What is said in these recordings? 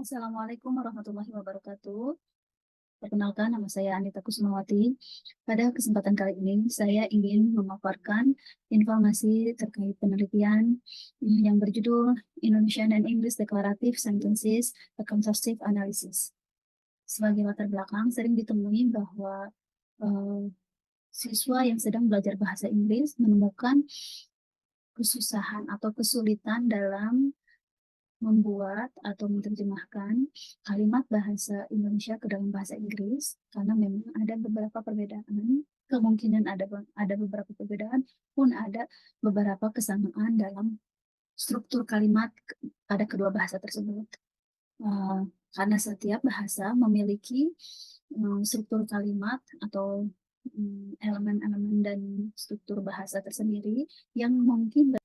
Assalamualaikum warahmatullahi wabarakatuh. Perkenalkan, nama saya Anita Kusmawati. Pada kesempatan kali ini, saya ingin memaparkan informasi terkait penelitian yang berjudul Indonesian and English Declarative Sentences, a Contrastive Analysis. Sebagai latar belakang, sering ditemui bahwa eh, siswa yang sedang belajar bahasa Inggris menemukan kesusahan atau kesulitan dalam membuat atau menerjemahkan kalimat bahasa Indonesia ke dalam bahasa Inggris karena memang ada beberapa perbedaan, kemungkinan ada beberapa perbedaan pun ada beberapa kesamaan dalam struktur kalimat pada kedua bahasa tersebut. Uh, karena setiap bahasa memiliki struktur kalimat atau elemen-elemen dan struktur bahasa tersendiri yang mungkin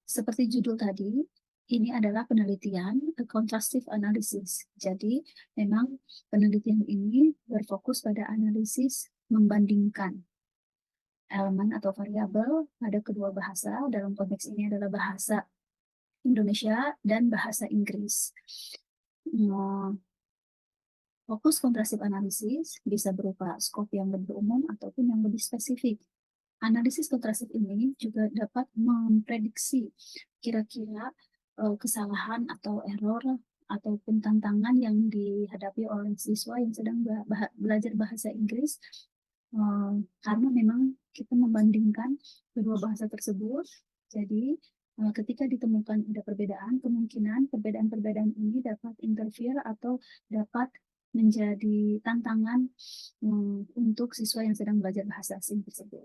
seperti judul tadi, ini adalah penelitian contrastive analysis. Jadi, memang penelitian ini berfokus pada analisis membandingkan elemen atau variabel pada kedua bahasa. Dalam konteks ini adalah bahasa Indonesia dan bahasa Inggris. Fokus contrastive analysis bisa berupa skop yang lebih umum ataupun yang lebih spesifik. Analisis kontrastif ini juga dapat memprediksi kira-kira kesalahan atau error ataupun tantangan yang dihadapi oleh siswa yang sedang belajar bahasa Inggris karena memang kita membandingkan kedua bahasa tersebut. Jadi ketika ditemukan ada perbedaan, kemungkinan perbedaan-perbedaan ini dapat interfere atau dapat menjadi tantangan untuk siswa yang sedang belajar bahasa asing tersebut.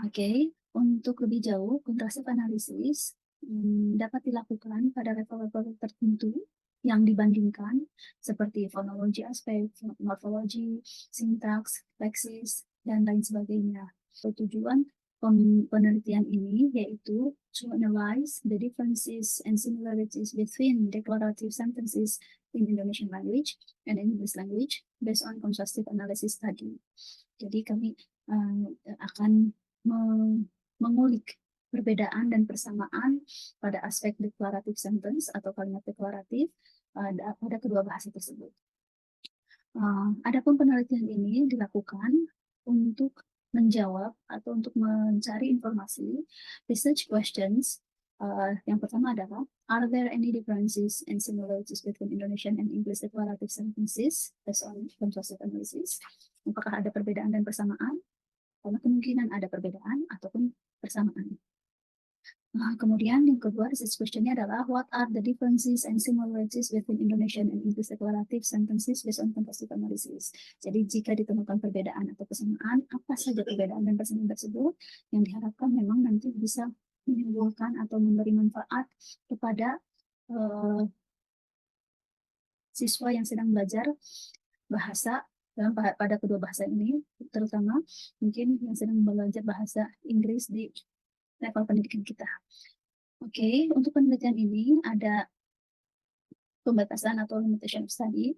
Oke, untuk lebih jauh, contrastive analysis dapat dilakukan pada level-level tertentu yang dibandingkan, seperti phonology aspek, morfologi, sintaks, leksis, dan lain sebagainya. Tujuan penelitian ini yaitu to analyze the differences and similarities between declarative sentences in Indonesian language and English language based on contrastive analysis study. Jadi kami akan mengulik perbedaan dan persamaan pada aspek declarative sentence atau kalimat deklaratif pada kedua bahasa tersebut. Adapun penelitian ini dilakukan untuk menjawab atau untuk mencari informasi research questions. Yang pertama adalah, are there any differences and similarities between Indonesian and English declarative sentences based on contrastive analysis? Apakah ada perbedaan dan persamaan? Karena kemungkinan ada perbedaan ataupun persamaan. Kemudian yang kedua, research question-nya adalah, what are the differences and similarities between Indonesian and English declarative sentences based on contrastive analysis? Jadi jika ditemukan perbedaan atau persamaan, apa saja perbedaan dan persamaan tersebut yang diharapkan memang nanti bisa menimbulkan atau memberi manfaat kepada siswa yang sedang belajar bahasa pada kedua bahasa ini, terutama mungkin yang sedang belajar bahasa Inggris di level pendidikan kita. Oke, untuk penelitian ini ada pembatasan atau limitation of study.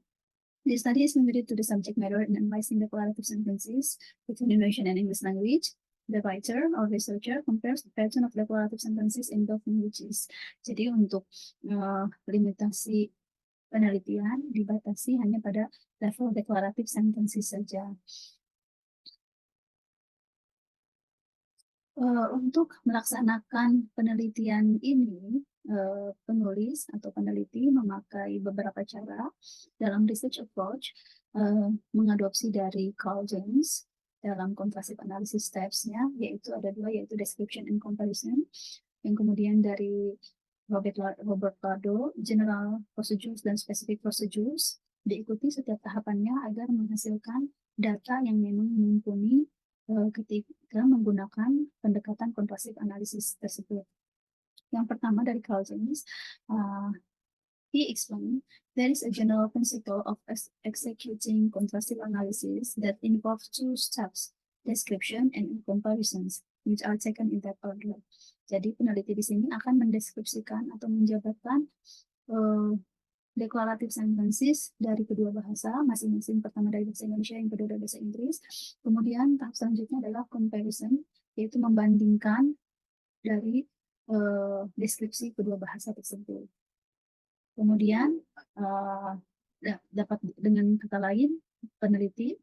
The study is limited to the subject matter and analyzing declarative sentences between Indonesian and English language. The writer or researcher compares the pattern of declarative sentences in both languages. Jadi untuk limitasi penelitian dibatasi hanya pada level declarative sentences saja. Untuk melaksanakan penelitian ini, penulis atau peneliti memakai beberapa cara dalam research approach, mengadopsi dari Carl James dalam contrastive analysis steps-nya, yaitu ada dua, yaitu description and comparison, yang kemudian dari Robert Pardo, general procedures dan specific procedures, diikuti setiap tahapannya agar menghasilkan data yang memang mumpuni ketika menggunakan pendekatan contrastive analysis tersebut. Yang pertama dari Carl James, he explained, there is a general principle of executing contrastive analysis that involves two steps, description and comparisons, which are taken in that order. Jadi peneliti di sini akan mendeskripsikan atau menjabarkan declarative sentences dari kedua bahasa masing-masing, pertama dari bahasa Indonesia, yang kedua dari bahasa Inggris. Kemudian tahap selanjutnya adalah comparison, yaitu membandingkan dari deskripsi kedua bahasa tersebut. Kemudian dapat dengan kata lain, peneliti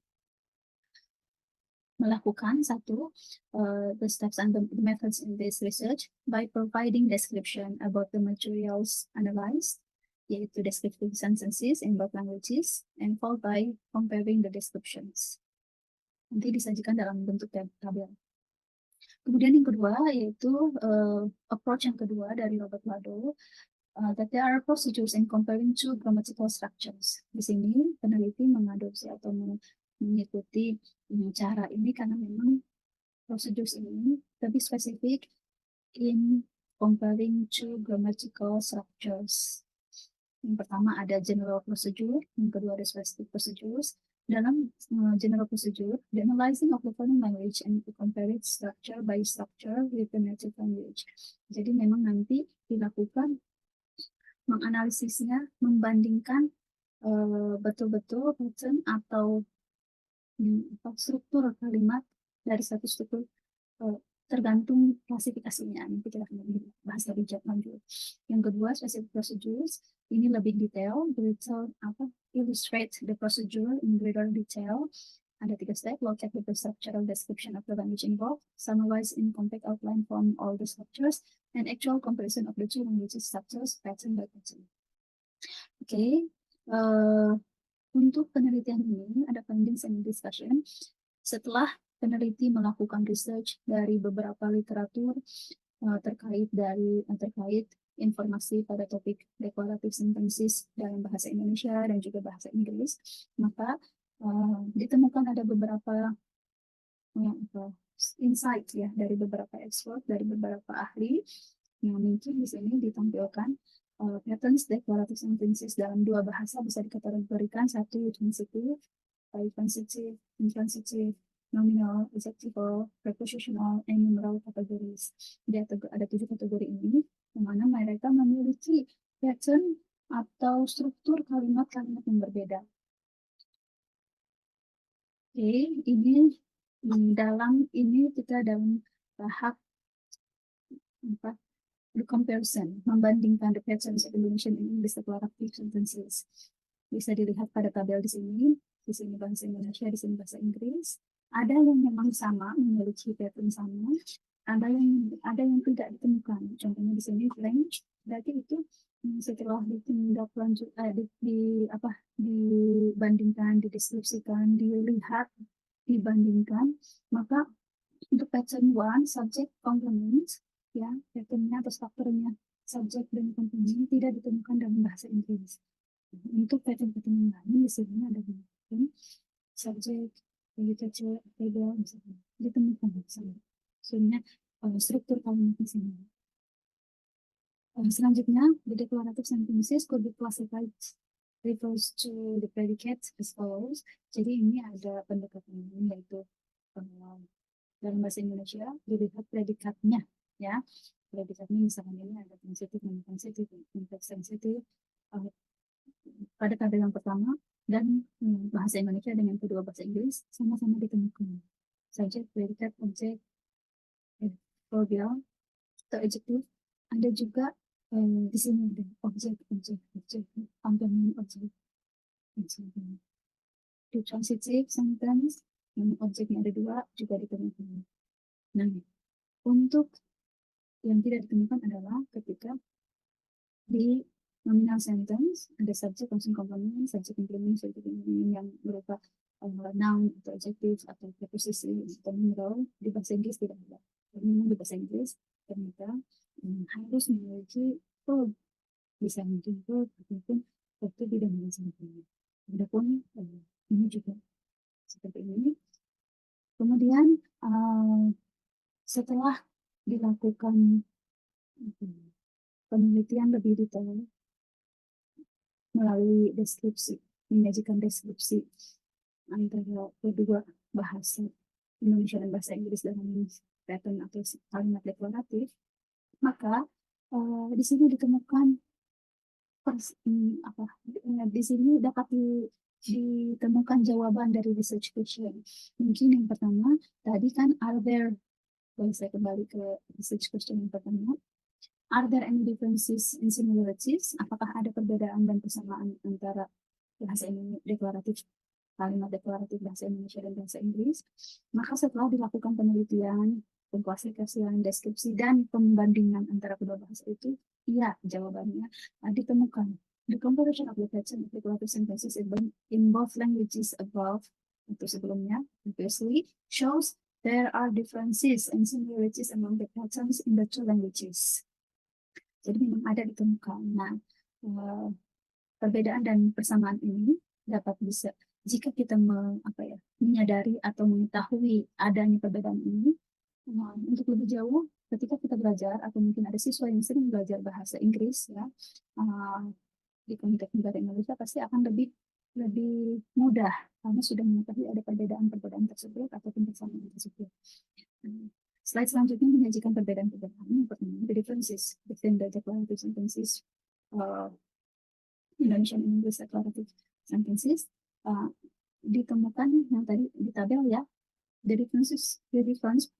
melakukan the steps and the methods in this research by providing description about the materials analyzed, yaitu descriptive sentences in both languages, and followed by comparing the descriptions. Nanti disajikan dalam bentuk tabel. Kemudian yang kedua yaitu approach yang kedua dari Robert Lado, that there are procedures in comparing two grammatical structures. Di sini peneliti mengadopsi atau mengikuti cara ini karena memang prosedur ini lebih spesifik in comparing two grammatical structures. Yang pertama ada general procedure, yang kedua ada specific procedures. Dalam general procedure, the analyzing of the foreign language and to compare it structure by structure with the native language. Jadi memang nanti dilakukan menganalisisnya, membandingkan betul-betul pattern atau struktur kalimat dari satu struktur tergantung klasifikasinya. Nanti kita akan bahas lebih lanjut. Yang kedua, specific procedures. Ini lebih detail, illustrate the procedure in greater detail. Ada 3 step, locate the structural description of the language involved, summarize in compact outline from all the structures, and actual comparison of the two languages structures, pattern by pattern. Oke, untuk penelitian ini ada findings and discussion. Setelah peneliti melakukan research dari beberapa literatur terkait informasi pada topik declarative sentences dalam bahasa Indonesia dan juga bahasa Inggris, maka ditemukan ada beberapa insight ya dari beberapa expert, dari beberapa ahli yang mungkin di sini ditampilkan patterns declarative sentences dalam 2 bahasa bisa dikategorikan, 1 transitive, transitive, intransitive, nominal, adjectival, prepositional, and numeral categories. Jadi ada 7 kategori ini, yang mana mereka memiliki pattern atau struktur kalimat-kalimat yang berbeda. Oke, ini kita dalam tahap the comparison, membandingkan the patterns of Indonesian and English declarative sentences. Bisa dilihat pada tabel di sini bahasa Indonesia, di sini bahasa Inggris. Ada yang memang sama, memiliki pattern sama, ada yang tidak ditemukan. Contohnya di sini range, berarti itu setelah dibandingkan, dideskripsikan, dilihat, dibandingkan, maka untuk pattern 1, subject complement, ya, patternnya atau strukturnya subjek dan complement tidak ditemukan dalam bahasa Inggris. Untuk pattern-pattern yang lain di sini ada subjek, literature, table, misalnya ditemukan sama. Sebenarnya struktur kalimat di sini. Selanjutnya, the declarative sentences could be classified refers to the predicate as follows. Jadi ini ada pendekatan ini, yaitu dalam bahasa Indonesia dilihat predikatnya, ya. Predikatnya misalnya ini ada transitif, non-transitif, infleksi sensitif. Pada tabel yang pertama dan bahasa Indonesia dengan kedua bahasa Inggris sama-sama ditemukan. Subjek, predikat, objek, verbial atau adjektif. Ada juga di sini ada objek, complement objek. Di transitive sentence yang objeknya ada 2 juga ditemukan. Nah, untuk yang tidak ditemukan adalah ketika di nominal sentence ada subjek, langsung complement, subjek complement, yang berupa noun atau adjektif atau preposisi atau numeral. Di bahasa Inggris tidak ada. Memang di bahasa Inggris ternyata harus memiliki verb, bisa mungkin verb ataupun waktu tidak mengenai. Adapun ini juga seperti ini. Kemudian setelah dilakukan penelitian lebih detail melalui deskripsi, menyajikan deskripsi antara kedua bahasa Indonesia dan bahasa Inggris dalam pattern atau kalimat deklaratif, maka di sini ditemukan di sini dapat ditemukan jawaban dari research question. Mungkin yang pertama tadi kan are there, boleh saya kembali ke research question yang pertama. Are there any differences and similarities? Apakah ada perbedaan dan persamaan antara bahasa Indonesia deklaratif, kalimat deklaratif bahasa Indonesia dan bahasa Inggris? Maka setelah dilakukan penelitian, pengklasifikasian, deskripsi, dan pembandingan antara kedua bahasa itu, iya jawabannya ditemukan. The comparison of the pattern of declarative sentences in both languages above, itu sebelumnya, previously, shows there are differences and similarities among the patterns in the two languages. Jadi memang ada ditemukan. Nah, perbedaan dan persamaan ini dapat bisa jika kita menyadari atau mengetahui adanya perbedaan ini. Untuk lebih jauh, ketika kita belajar atau mungkin ada siswa yang sering belajar bahasa Inggris ya di konteks negara Indonesia pasti akan lebih mudah karena sudah mengetahui ada perbedaan-perbedaan tersebut ataupun persamaan tersebut. Slide selanjutnya menyajikan perbedaan-perbedaan. Yang pertama, the differences between the declarative sentences, Indonesian and English declarative sentences, ditemukan yang tadi di tabel ya. The difference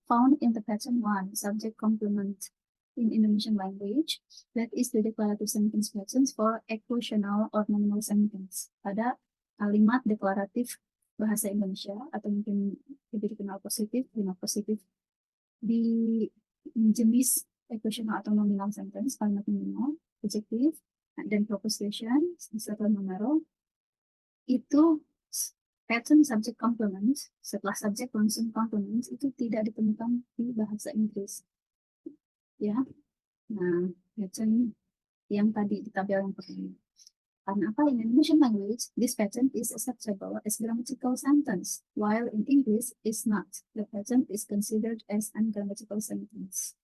found in the pattern 1, subject complement in Indonesian language, that is the declarative sentence patterns for equational or nominal sentence. Pada kalimat deklaratif bahasa Indonesia atau mungkin lebih dikenal positif, lima positif di jenis equational atau nominal sentence, kalimat nominal, adjective, dan proposition, serta numero, itu pattern subject complement, setelah subjek langsung complement, itu tidak ditemukan di bahasa Inggris. Ya, nah, pattern yang tadi di tabel yang pertama. Karena apa? In Indonesian language, this pattern is acceptable as grammatical sentence, while in English is not. The pattern is considered as ungrammatical sentence.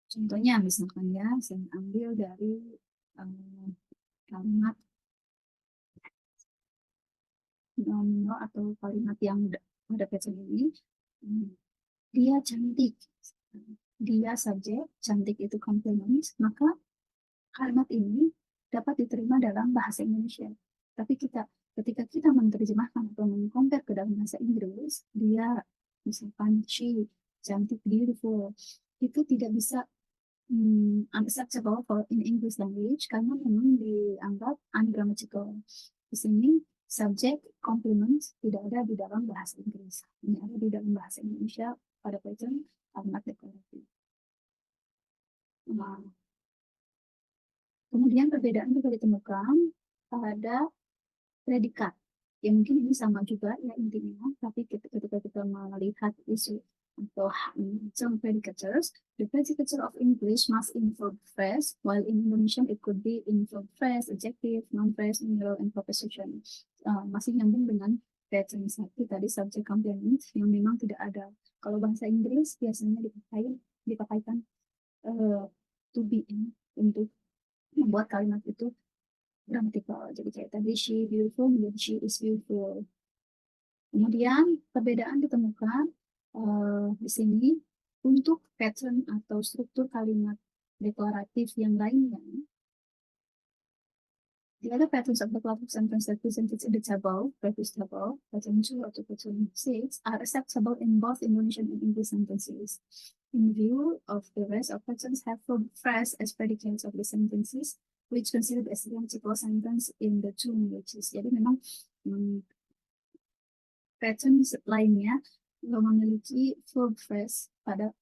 Contohnya misalkan ya, saya ambil dari kalimat nominal atau kalimat yang ada pattern ini. Dia cantik. Dia subjek, cantik itu complement, maka kalimat ini dapat diterima dalam bahasa Indonesia. Tapi ketika kita menerjemahkan atau mengcompare ke dalam bahasa Inggris, dia misalkan she, cantik, beautiful, itu tidak bisa unacceptable for in English language karena memang dianggap ungrammatical. Di sini subject complement tidak ada di dalam bahasa Inggris. Ini ada di dalam bahasa Indonesia pada pattern kalimat deklaratif. Nah, kemudian perbedaan juga ditemukan pada predikat. Ya mungkin ini sama juga ya intinya, tapi ketika kita melihat isu atau some predicators, the predicator of English must include phrase, while in Indonesian it could be include phrase, adjective, non-phrase, numeral, and proposition. Masih nyambung dengan pattern satu tadi subject complement yang memang tidak ada. Kalau bahasa Inggris biasanya dipakaikan to be untuk membuat kalimat itu grammatical. Jadi kayak tadi she beautiful menjadi she is beautiful. Kemudian perbedaan ditemukan di sini untuk pattern atau struktur kalimat deklaratif yang lainnya. The other patterns of declarative sentence represented in the table, previous table, pattern 2 or pattern 6, are acceptable in both Indonesian and English sentences. In view of the rest of patterns have phrase as predicates of the sentences, which considered as grammatical sentence in the two languages. Jadi memang pattern lainnya memiliki verb phrase pada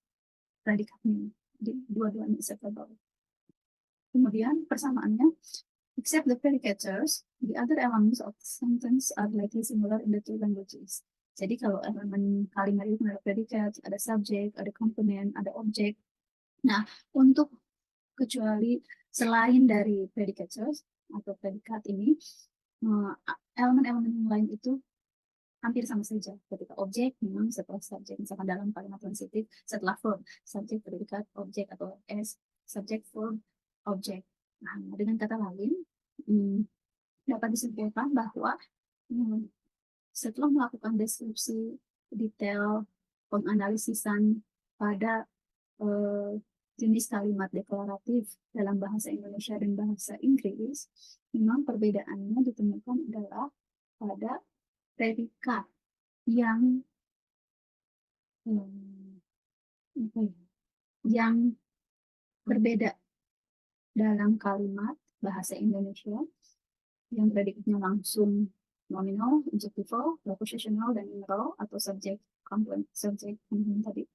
predikatnya. Di dua-duanya acceptable. Kemudian persamaannya, except the predicators, the other elements of the sentence are likely similar in the two languages. Jadi kalau elemen kalimat itu ada predikat, ada subjek, ada komponen, ada objek. Nah, untuk kecuali selain dari predicators atau predikat ini, elemen-elemen yang lain itu hampir sama saja. Ketika objek memang setelah subjek, misalkan dalam kalimat transitif setelah verb, subjek, predikat, objek atau s, subjek, verb, objek. Nah, dengan kata lain, dapat disimpulkan bahwa setelah melakukan deskripsi detail penganalisisan pada jenis kalimat deklaratif dalam bahasa Indonesia dan bahasa Inggris, memang perbedaannya ditemukan adalah pada predikat yang berbeda dalam kalimat bahasa Indonesia yang predikatnya langsung nominal, adjectival, prepositional, dan numeral atau subjek komponen tadi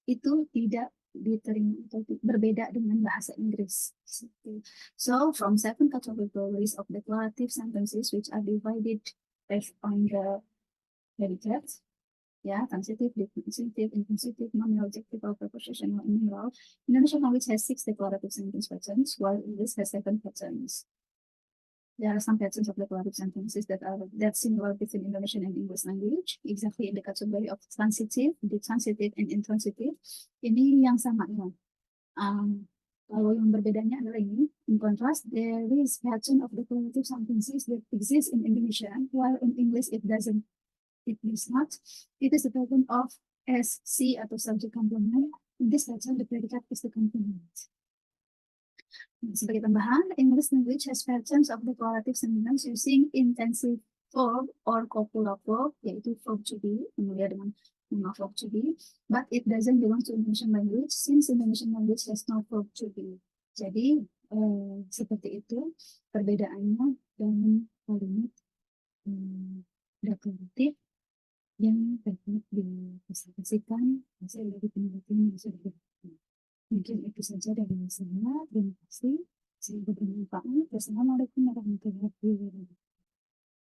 itu tidak diterima atau berbeda dengan bahasa Inggris. So, from 7 categories of declarative sentences which are divided based on the predicates, ya, transitive, intransitive, intransitive, nominal, adjectival, prepositional, and numeral. Indonesian language has 6 declarative sentence patterns, while English has 7 patterns. There are some patterns of declarative sentences that similar between Indonesian and English language, exactly in the category of transitive, detransitive, and intransitive. Ini yang sama ya. Kalau yang berbedanya adalah ini. In contrast, there is pattern of declarative sentences that exist in Indonesian, while in English it doesn't. It is not. It is the pattern of SC atau subject component. In this pattern, the predicate is the component. Sebagai tambahan, English language has patterns of declarative sentence using intensive verb or copula verb, yaitu verb to be, kemudian dengan nama verb to be, but it doesn't belong to Indonesian language since Indonesian language has no verb to be. Jadi, seperti itu perbedaannya dalam kalimat deklaratif yang dapat dipresentasikan hasil dari penelitian yang sudah dilakukan. Mungkin itu saja dari saya. Terima kasih. Semoga bermanfaat. Wassalamualaikum warahmatullahi wabarakatuh.